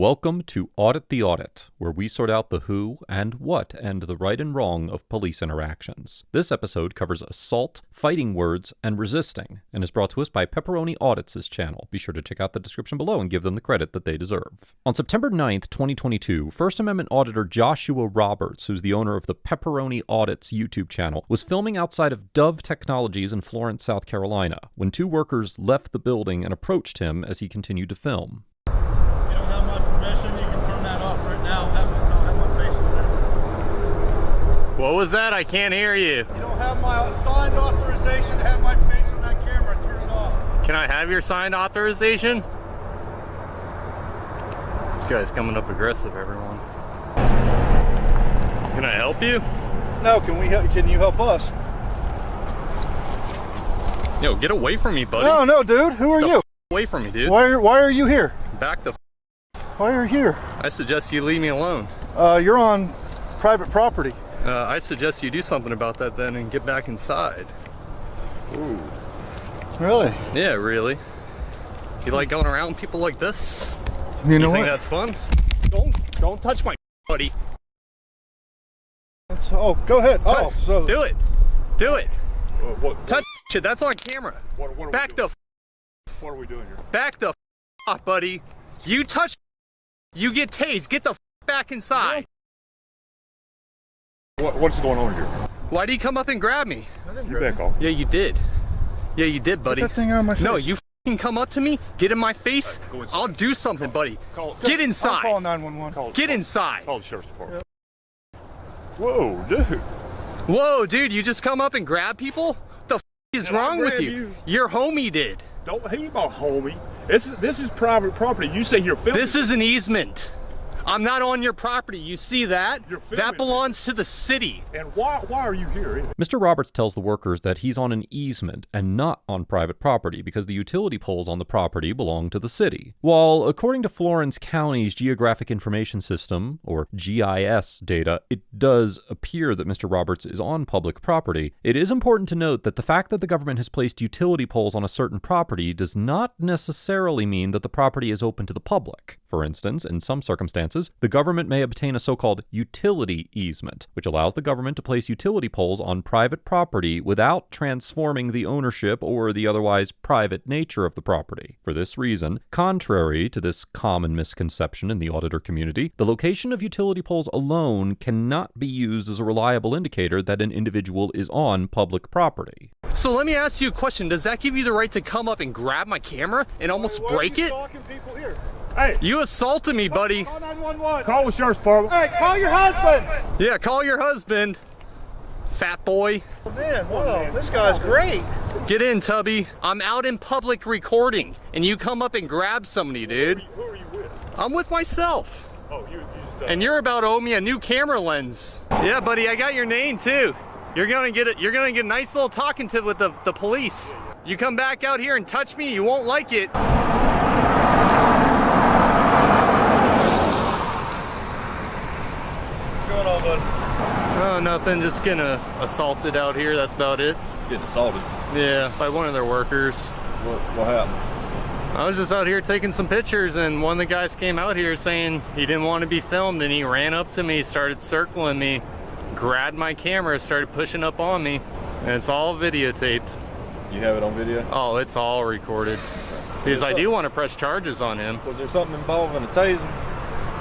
Welcome to Audit the Audit, where we sort out the who and what and the right and wrong of police interactions. This episode covers assault, fighting words, and resisting, and is brought to us by Pepperoni Audits' channel. Be sure to check out the description below and give them the credit that they deserve. On September 9th, 2022, First Amendment Auditor Joshua Roberts, who's the owner of the Pepperoni Audits YouTube channel, was filming outside of Dove Technologies in Florence, South Carolina, when two workers left the building and approached him as he continued to film. What was that? I can't hear you. You don't have my signed authorization to have my face on that camera. Turn it off. Can I have your signed authorization? This guy's coming up aggressive, everyone. Can I help you? No, can you help us? Yo, get away from me, buddy. No, dude. Who are you? Away from me, dude. Why are you here? Back the Why are you here? I suggest you leave me alone. You're on private property. I suggest you do something about that then and get back inside. Ooh. Really? Yeah, really. You like going around people like this? You know think what? That's fun? Don't touch my buddy. Oh, go ahead. Oh, so do it. Do it. What? Touch it. That's on camera. What Back the. What are we doing here? Back the off, buddy. You touch. You get tased. Get the back inside. What's going on here? Why do you come up and grab me? You back off. Yeah, you did. Yeah, you did, buddy. Get that thing out of my face. No, you f***ing come up to me, get in my face. Right, I'll do something, buddy. Get I'm inside. calling 911. Get inside. Call the sheriff's department. Whoa, dude. Whoa, dude, you just come up and grab people? The f is Did I wrong with grab you? you? Your homie did. Don't he my homie. This is private property. You say you're filming. This is an easement. I'm not on your property. You see that? You're filming That belongs to the city. And why are you here anyway? Mr. Roberts tells the workers that he's on an easement and not on private property because the utility poles on the property belong to the city. While, according to Florence County's Geographic Information System, or GIS data, it does appear that Mr. Roberts is on public property, it is important to note that the fact that the government has placed utility poles on a certain property does not necessarily mean that the property is open to the public. For instance, in some circumstances, the government may obtain a so-called utility easement, which allows the government to place utility poles on private property without transforming the ownership or the otherwise private nature of the property. For this reason, contrary to this common misconception in the auditor community, the location of utility poles alone cannot be used as a reliable indicator that an individual is on public property. So let me ask you a question. Does that give you the right to come up and grab my camera and almost break it? Talking people here. Hey, You assaulted me, buddy. Call 911. call the sheriff's department. Hey, call your husband. Yeah, call your husband, fat boy. Man, whoa, this guy's great. Get in, Tubby. I'm out in public recording, and you come up and grab somebody, dude. Who are you with? I'm with myself. Oh, you just. And you're about to owe me a new camera lens. Yeah, buddy, I got your name too. You're gonna get it. You're gonna get a nice little talking to with the police. You come back out here and touch me, you won't like it. What's going on, bud? Oh, nothing. Just getting assaulted out here. That's about it. Getting assaulted. Yeah, by one of their workers. What happened? I was just out here taking some pictures, and one of the guys came out here saying he didn't want to be filmed, and he ran up to me, started circling me, grabbed my camera, started pushing up on me, and it's all videotaped. You have it on video? Oh, it's all recorded. Because I do want to press charges on him. Was there something involving a tasing?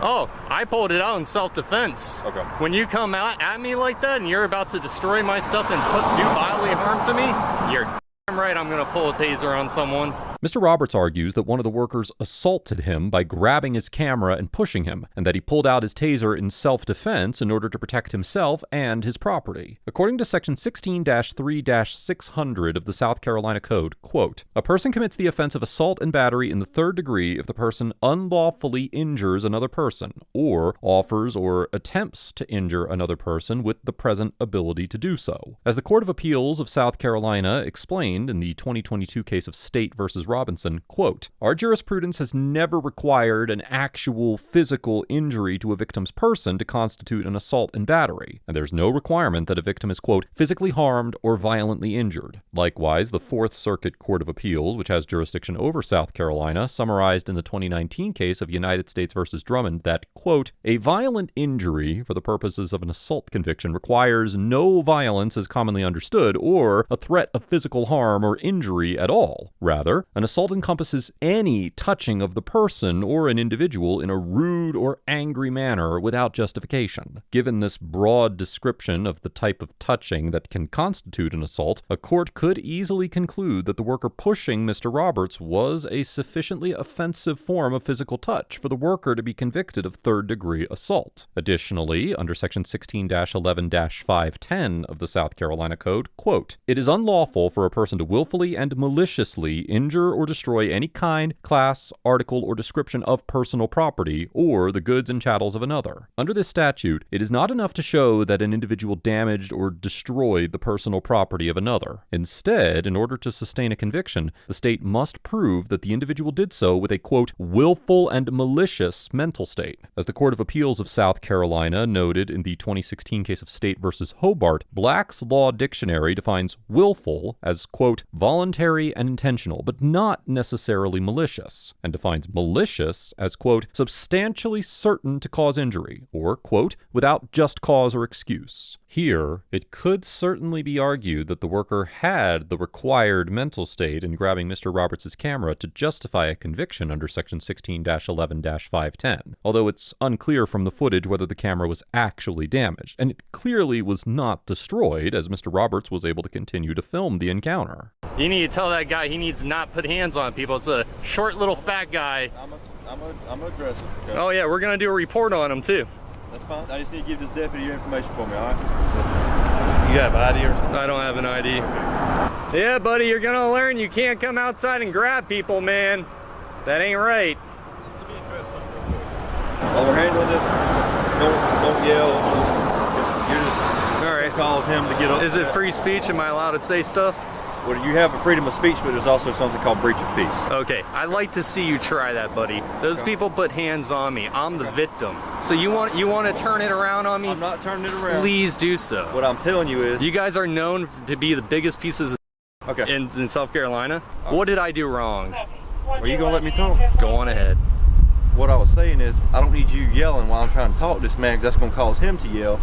Oh, I pulled it out in self-defense. Okay. When you come out at me like that and you're about to destroy my stuff and do bodily harm to me, you're damn right I'm going to pull a taser on someone. Mr. Roberts argues that one of the workers assaulted him by grabbing his camera and pushing him, and that he pulled out his taser in self-defense in order to protect himself and his property. According to Section 16-3-600 of the South Carolina Code, quote, "A person commits the offense of assault and battery in the third degree if the person unlawfully injures another person, or offers or attempts to injure another person with the present ability to do so." As the Court of Appeals of South Carolina explained in the 2022 case of State versus Robinson, quote, "Our jurisprudence has never required an actual physical injury to a victim's person to constitute an assault and battery, and there's no requirement that a victim is, quote, physically harmed or violently injured." Likewise, the Fourth Circuit Court of Appeals, which has jurisdiction over South Carolina, summarized in the 2019 case of United States versus Drummond that, quote, "A violent injury for the purposes of an assault conviction requires no violence as commonly understood or a threat of physical harm or injury at all. Rather, an assault encompasses any touching of the person or an individual in a rude or angry manner without justification." Given this broad description of the type of touching that can constitute an assault, a court could easily conclude that the worker pushing Mr. Roberts was a sufficiently offensive form of physical touch for the worker to be convicted of third-degree assault. Additionally, under Section 16-11-510 of the South Carolina Code, quote, "It is unlawful for a person to willfully and maliciously injure or destroy any kind, class, article, or description of personal property or the goods and chattels of another." Under this statute, it is not enough to show that an individual damaged or destroyed the personal property of another. Instead, in order to sustain a conviction, the state must prove that the individual did so with a, quote, "willful and malicious mental state." As the Court of Appeals of South Carolina noted in the 2016 case of State versus Hobart, Black's Law Dictionary defines willful as, quote, "voluntary and intentional, but not necessarily malicious," and defines malicious as, quote, "substantially certain to cause injury," or, quote, "without just cause or excuse." Here, it could certainly be argued that the worker had the required mental state in grabbing Mr. Roberts' camera to justify a conviction under Section 16-11-510, although it's unclear from the footage whether the camera was actually damaged, and it clearly was not destroyed, as Mr. Roberts was able to continue to film the encounter. You need to tell that guy he needs to not put hands on people. It's a short little fat guy. I'm aggressive. Okay? Oh yeah, we're gonna do a report on him too. That's fine. I just need to give this deputy your information for me, all right? You got an ID or something? I don't have an ID. Yeah, buddy, you're gonna learn you can't come outside and grab people, man. That ain't right. While we're handling this, don't yell. You're just All right. calls him to get up. Is it free speech? Am I allowed to say stuff? Well, you have a freedom of speech, but there's also something called breach of peace. Okay, I'd like to see you try that, buddy. Those people put hands on me. I'm the victim. So you want to turn it around on me? I'm not turning it around. Please do so. What I'm telling you is... You guys are known to be the biggest pieces of Okay. in South Carolina. What did I do wrong? Are you going to let me talk? Go on ahead. What I was saying is, I don't need you yelling while I'm trying to talk to this man, because that's going to cause him to yell,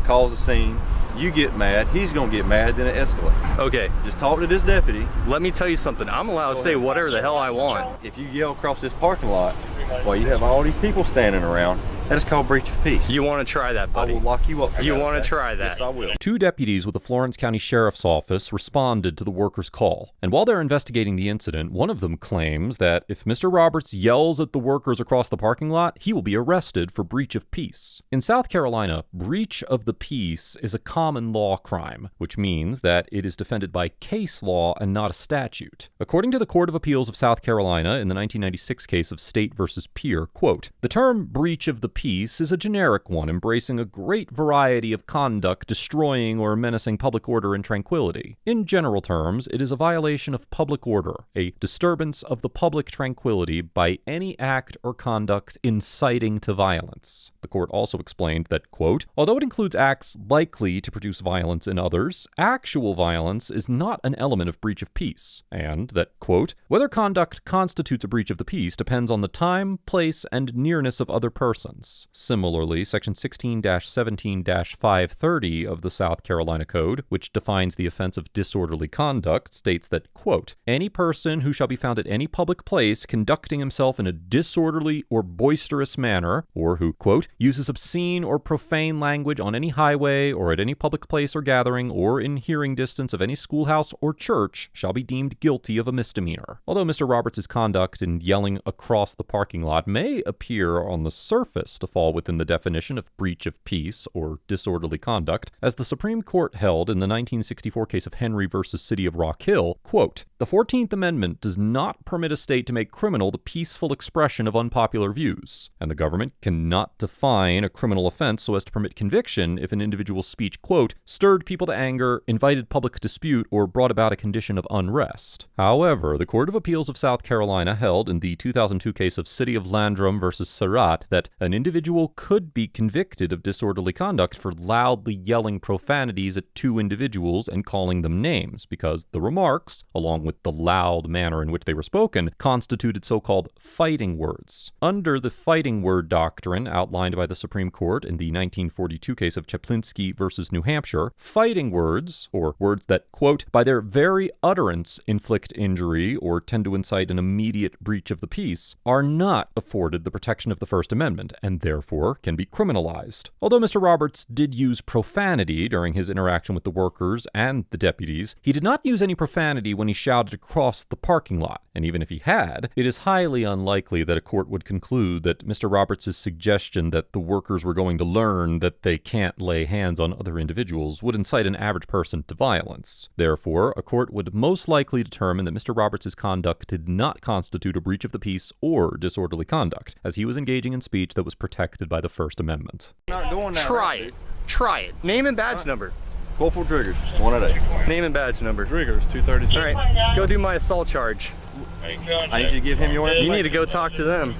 cause a scene. You get mad, he's going to get mad, then it escalates. Okay. Just talk to this deputy. Let me tell you something. I'm allowed to say whatever the hell I want. If you yell across this parking lot while you have all these people standing around, that is called breach of peace. You want to try that, I buddy? will lock you up for You that, want to okay? try that? Yes, I will. 2 deputies with the Florence County Sheriff's Office responded to the worker's call, and while they're investigating the incident, one of them claims that if Mr. Roberts yells at the workers across the parking lot, he will be arrested for breach of peace. In South Carolina, breach of the peace is a common law crime, which means that it is defended by case law and not a statute. According to the Court of Appeals of South Carolina in the 1996 case of State versus Peer, quote, "The term breach of the peace is a generic one embracing a great variety of conduct destroying or menacing public order and tranquility. In general terms, it is a violation of public order, a disturbance of the public tranquility by any act or conduct inciting to violence." The court also explained that, quote, "Although it includes acts likely to produce violence in others, actual violence is not an element of breach of peace," and that, quote, "Whether conduct constitutes a breach of the peace depends on the time, place, and nearness of other persons." Similarly, Section 16-17-530 of the South Carolina Code, which defines the offense of disorderly conduct, states that, quote, "Any person who shall be found at any public place conducting himself in a disorderly or boisterous manner, or who, quote, uses obscene or profane language on any highway or at any public place or gathering or in hearing distance of any schoolhouse or church shall be deemed guilty of a misdemeanor." Although Mr. Roberts' conduct in yelling across the parking lot may appear on the surface arrest to fall within the definition of breach of peace or disorderly conduct, as the Supreme Court held in the 1964 case of Henry v. City of Rock Hill, quote, "The 14th Amendment does not permit a state to make criminal the peaceful expression of unpopular views, and the government cannot define a criminal offense so as to permit conviction if an individual's speech, quote, stirred people to anger, invited public dispute, or brought about a condition of unrest." However, the Court of Appeals of South Carolina held in the 2002 case of City of Landrum v. Surratt that an individual could be convicted of disorderly conduct for loudly yelling profanities at two individuals and calling them names, because the remarks, along with the loud manner in which they were spoken, constituted so-called fighting words. Under the fighting word doctrine outlined by the Supreme Court in the 1942 case of Chaplinsky v. New Hampshire, fighting words, or words that, quote, by their very utterance inflict injury or tend to incite an immediate breach of the peace, are not afforded the protection of the First Amendment, and therefore can be criminalized. Although Mr. Roberts did use profanity during his interaction with the workers and the deputies, he did not use any profanity when he shouted across the parking lot, and even if he had, it is highly unlikely that a court would conclude that Mr. Roberts' suggestion that the workers were going to learn that they can't lay hands on other individuals would incite an average person to violence. Therefore, a court would most likely determine that Mr. Roberts' conduct did not constitute a breach of the peace or disorderly conduct, as he was engaging in speech that was protected by the First Amendment. Not going that Try route, it. Try it. Name and badge number. dude. Corporal Triggers, 1-8. Name and badge number. Triggers, 236. All right, go do my assault charge. I need you to give him your You information. need to go talk to them.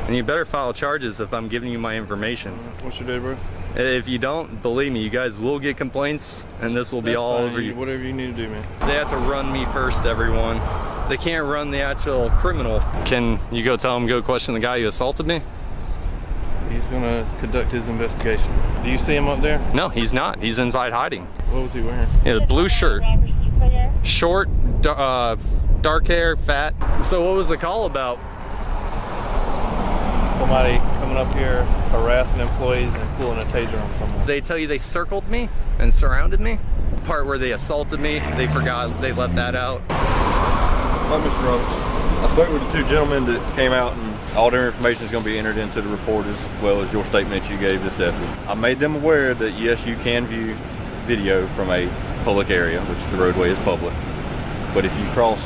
And you better file charges if I'm giving you my information. What's your day, bro? If you don't, believe me, you guys will get complaints, and this will be all over you. Whatever you need to do, man. They have to run me first, everyone. They can't run the actual criminal. Can you go tell them, go question the guy who assaulted me? He's gonna conduct his investigation. Do you see him up there? No, he's not. He's inside hiding. What was he wearing? He had a blue shirt. Short, dark hair, fat. So what was the call about? Somebody coming up here harassing employees and pulling a taser on someone. They tell you they circled me and surrounded me? The part where they assaulted me, they forgot, they left that out. Well, Mr. Roberts, I spoke with the two gentlemen that came out, and all their information is going to be entered into the report as well as your statement you gave this deputy. I made them aware that yes, you can view video from a public area, which the roadway is public. But if you cross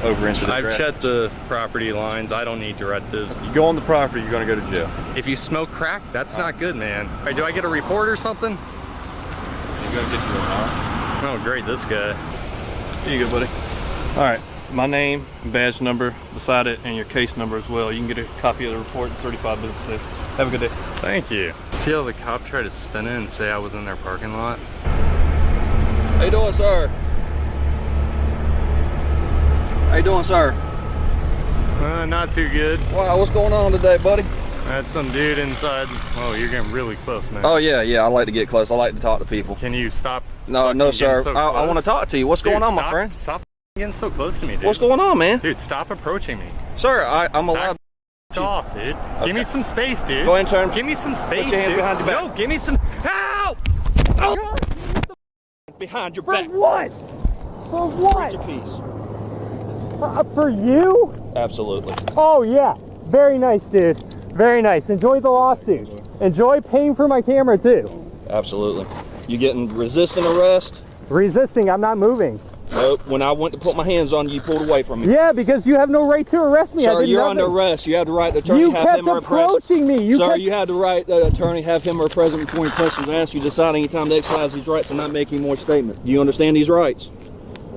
over into the I've checked the property lines. I don't need directives. you go on the property, you're going to go to jail. If you smoke crack, that's not good, man. All right, do I get a report or something? You're going to get you one, all right? Oh, great, this guy. Here you go, buddy. All right, my name, badge number beside it, and your case number as well. You can get a copy of the report in 35 business days. Have a good day. Thank you. See how the cop tried to spin it and say I was in their parking lot? How you doing, sir? How you doing, sir? Not too good. Wow, what's going on today, buddy? I had some dude inside. Oh, you're getting really close, man. Oh, yeah, I like to get close. I like to talk to people. Can you stop? No, fucking no, sir. getting so I want to close? talk to you. What's Dude, going on, stop, my friend? Stop getting so close to me, dude. What's going on, man? Dude, stop approaching me. Sir, I'm allowed. Back off, dude. Give me some space, dude. Go ahead and turn. Give me some space, your hand dude. behind your back. No, give me some. Ow! Oh! Behind your back. What? For what? Your piece. For you? Absolutely. Oh yeah, very nice, dude. Very nice. Enjoy the lawsuit. Enjoy paying for my camera too. Absolutely. You getting resisting arrest? Resisting, I'm not moving. Nope. When I went to put my hands on you, you pulled away from me. Yeah, because you have no right to arrest me. I Sir, did you're nothing. under arrest. You have the right to attorney You have kept him or a approaching me. Sir, you have the right to attorney have him or present before any questions asked. You decide any time to exercise these rights and not make any more statement. Do you understand these rights?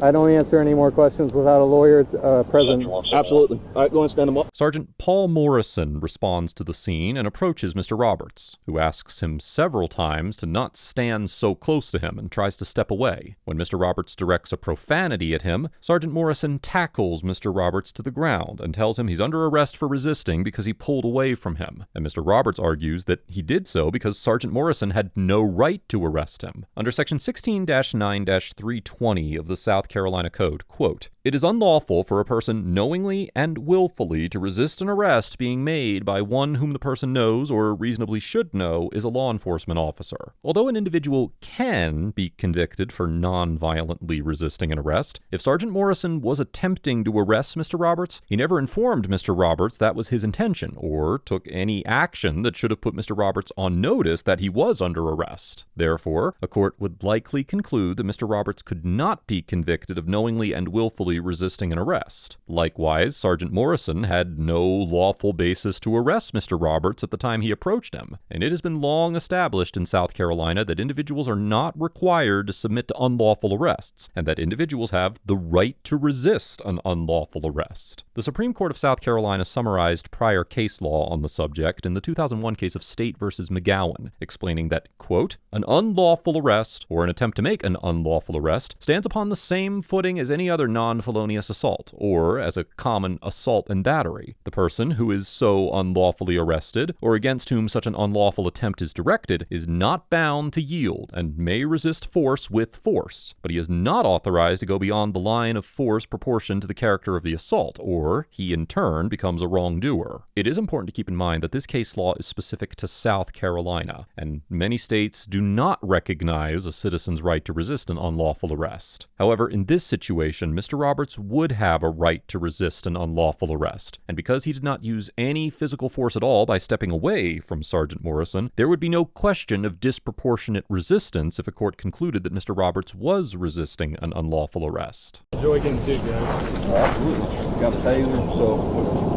I don't answer any more questions without a lawyer present. Absolutely. All right, go and stand them up. Sergeant Paul Morrison responds to the scene and approaches Mr. Roberts, who asks him several times to not stand so close to him and tries to step away. When Mr. Roberts directs a profanity at him, Sergeant Morrison tackles Mr. Roberts to the ground and tells him he's under arrest for resisting because he pulled away from him. And Mr. Roberts argues that he did so because Sergeant Morrison had no right to arrest him. Under Section 16-9-320 of the South Carolina Code, quote, It is unlawful for a person knowingly and willfully to resist an arrest being made by one whom the person knows or reasonably should know is a law enforcement officer. Although an individual can be convicted for non-violently resisting an arrest, if Sergeant Morrison was attempting to arrest Mr. Roberts, he never informed Mr. Roberts that was his intention or took any action that should have put Mr. Roberts on notice that he was under arrest. Therefore, a court would likely conclude that Mr. Roberts could not be convicted of knowingly and willfully resisting an arrest. Likewise, Sergeant Morrison had no lawful basis to arrest Mr. Roberts at the time he approached him, and it has been long established in South Carolina that individuals are not required to submit to unlawful arrests, and that individuals have the right to resist an unlawful arrest. The Supreme Court of South Carolina summarized prior case law on the subject in the 2001 case of State v. McGowan, explaining that, quote, "An unlawful arrest, or an attempt to make an unlawful arrest, stands upon the same footing as any other non-felonious assault, or as a common assault and battery. The person who is so unlawfully arrested, or against whom such an unlawful attempt is directed, is not bound to yield, and may resist force with force, but he is not authorized to go beyond the line of force proportioned to the character of the assault, or he in turn becomes a wrongdoer." It is important to keep in mind that this case law is specific to South Carolina, and many states do not recognize a citizen's right to resist an unlawful arrest. However, in this situation, Mr. Roberts would have a right to resist an unlawful arrest, and because he did not use any physical force at all by stepping away from Sergeant Morrison, there would be no question of disproportionate resistance if a court concluded that Mr. Roberts was resisting an unlawful arrest. Enjoy getting sued, guys. Absolutely. Got a taser, so.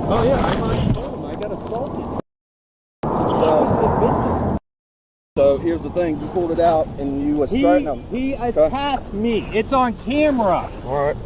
Oh yeah, I already told him I got assaulted. I was the victim. So here's the thing, you pulled it out and you was threatening him. He attacked me. It's on camera. All right.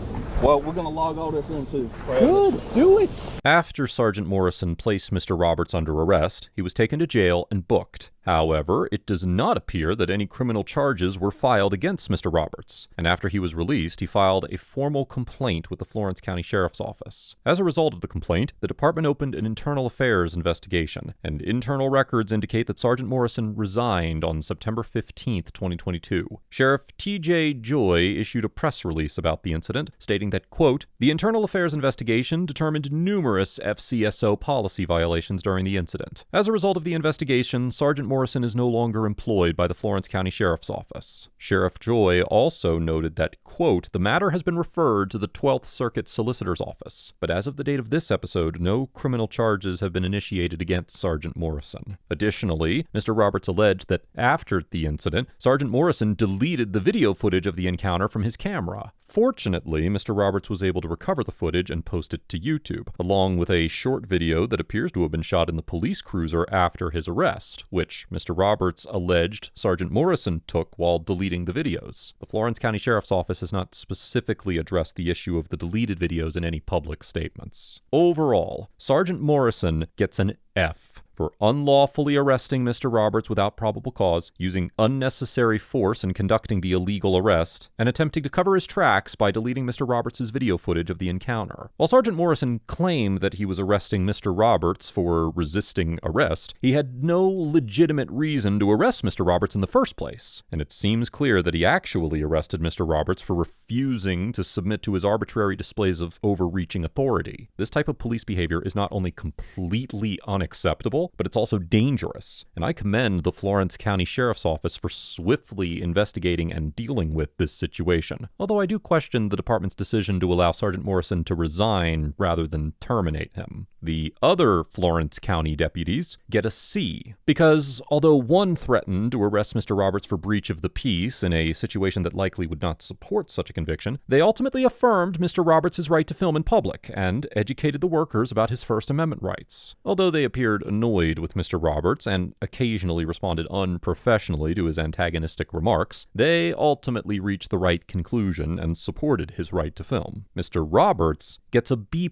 Well, we're going to log all this in too. Good, do it. After Sergeant Morrison placed Mr. Roberts under arrest, he was taken to jail and booked. However, it does not appear that any criminal charges were filed against Mr. Roberts, and after he was released, he filed a formal complaint with the Florence County Sheriff's Office. As a result of the complaint, the department opened an internal affairs investigation, and internal records indicate that Sergeant Morrison resigned on September 15, 2022. Sheriff T.J. Joy issued a press release about the incident, stating that, quote, "The internal affairs investigation determined numerous FCSO policy violations during the incident. As a result of the investigation, Sergeant Morrison is no longer employed by the Florence County Sheriff's Office." Sheriff Joy also noted that, quote, "The matter has been referred to the 12th Circuit Solicitor's Office, but as of the date of this episode, no criminal charges have been initiated against Sergeant Morrison." Additionally, Mr. Roberts alleged that after the incident, Sergeant Morrison deleted the video footage of the encounter from his camera. Fortunately, Mr. Roberts was able to recover the footage and post it to YouTube, along with a short video that appears to have been shot in the police cruiser after his arrest, which Mr. Roberts alleged Sergeant Morrison took while deleting the videos. The Florence County Sheriff's Office has not specifically addressed the issue of the deleted videos in any public statements. Overall, Sergeant Morrison gets an F for unlawfully arresting Mr. Roberts without probable cause, using unnecessary force in conducting the illegal arrest, and attempting to cover his tracks by deleting Mr. Roberts' video footage of the encounter. While Sergeant Morrison claimed that he was arresting Mr. Roberts for resisting arrest, he had no legitimate reason to arrest Mr. Roberts in the first place, and it seems clear that he actually arrested Mr. Roberts for refusing to submit to his arbitrary displays of overreaching authority. This type of police behavior is not only completely unacceptable, but it's also dangerous, and I commend the Florence County Sheriff's Office for swiftly investigating and dealing with this situation, although I do question the department's decision to allow Sergeant Morrison to resign rather than terminate him. The other Florence County deputies get a C, because although one threatened to arrest Mr. Roberts for breach of the peace in a situation that likely would not support such a conviction, they ultimately affirmed Mr. Roberts' right to film in public and educated the workers about his First Amendment rights. Although they appeared annoyed with Mr. Roberts and occasionally responded unprofessionally to his antagonistic remarks, they ultimately reached the right conclusion and supported his right to film. Mr. Roberts gets a B+,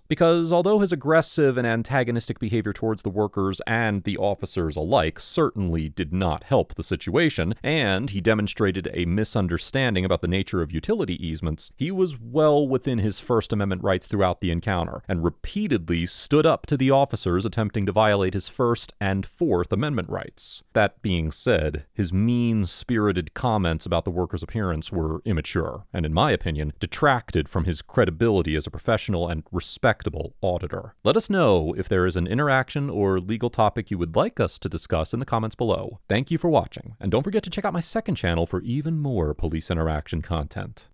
because although his aggressive and antagonistic behavior towards the workers and the officers alike certainly did not help the situation, and he demonstrated a misunderstanding about the nature of utility easements, he was well within his First Amendment rights throughout the encounter, and repeatedly stood up to the officers attempting to violate his First and Fourth Amendment rights. That being said, his mean-spirited comments about the workers' appearance were immature, and in my opinion, detracted from his credibility as a professional and respectable auditor. Let us know if there is an interaction or legal topic you would like us to discuss in the comments below. Thank you for watching, and don't forget to check out my second channel for even more police interaction content.